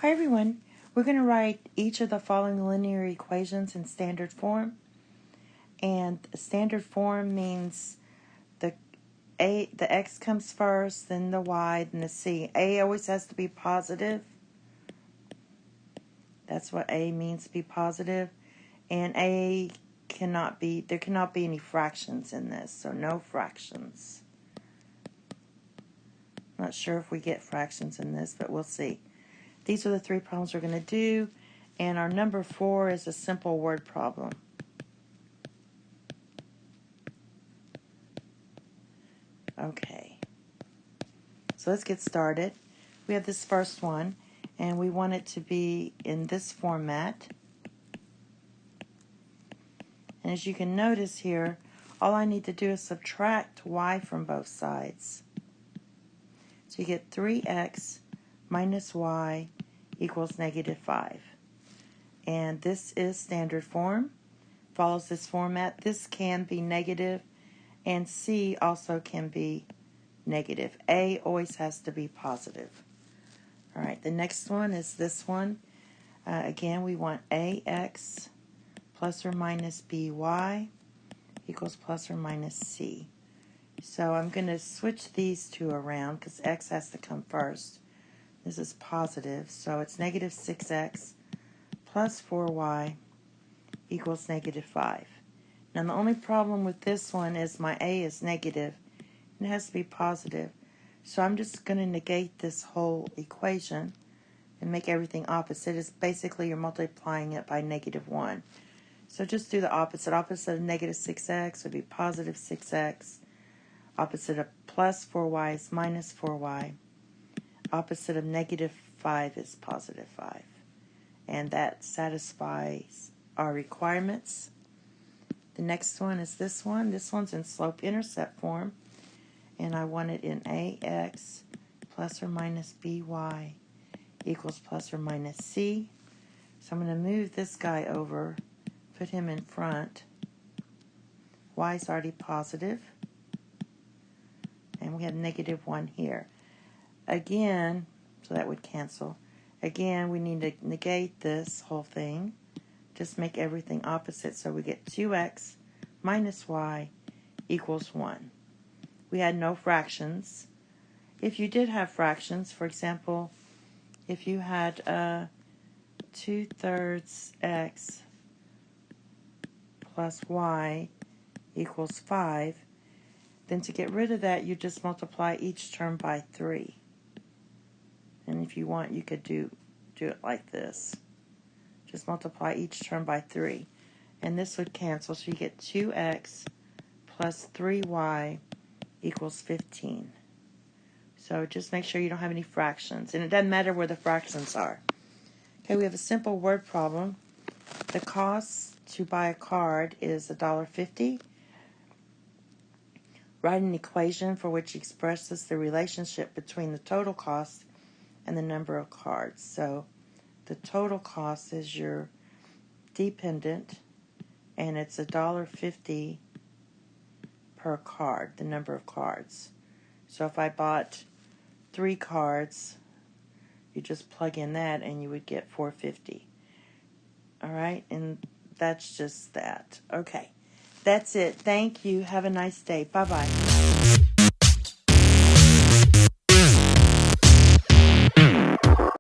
Hi everyone, we're going to write each of the following linear equations in standard form. And standard form means the x comes first, then the y, then the c. A always has to be positive. That's what A means, to be positive. And there cannot be any fractions in this, so no fractions. Not sure if we get fractions in this, but we'll see. These are the three problems we're going to do, and our number 4 is a simple word problem. Okay, so let's get started. We have this first one, and we want it to be in this format. And as you can notice here, all I need to do is subtract y from both sides. So you get 3x minus y equals negative 5. And this is standard form, follows this format. This can be negative, and C also can be negative. A always has to be positive. All right, the next one is this one. Again, we want AX plus or minus BY equals plus or minus C. So I'm going to switch these two around because X has to come first. This is positive, so it's negative 6x plus 4y equals negative 5. Now the only problem with this one is my A is negative, and it has to be positive. So I'm just going to negate this whole equation and make everything opposite. It's basically you're multiplying it by negative 1. So just do the opposite. Opposite of negative 6x would be positive 6x. Opposite of plus 4y is minus 4y. Opposite of negative 5 is positive 5. And that satisfies our requirements. The next one is this one. This one's in slope-intercept form. And I want it in AX plus or minus BY equals plus or minus C. So I'm going to move this guy over, put him in front. Y is already positive. And we have negative 1 here. Again, so that would cancel. Again, we need to negate this whole thing. Just make everything opposite. So we get 2x minus y equals 1. We had no fractions. If you did have fractions, for example, if you had 2/3 x plus y equals 5, then to get rid of that, you just multiply each term by 3. And if you want, you could do it like this. Just multiply each term by 3. And this would cancel, so you get 2x plus 3y equals 15. So just make sure you don't have any fractions. And it doesn't matter where the fractions are. Okay, we have a simple word problem. The cost to buy a card is $1.50. Write an equation for which expresses the relationship between the total cost and the number of cards. So the total cost is your dependent, and it's $1.50 per card, the number of cards. So if I bought 3 cards, you just plug in that and you would get $4.50. All right, and that's just that. Okay, that's it. Thank you. Have a nice day. Bye-bye.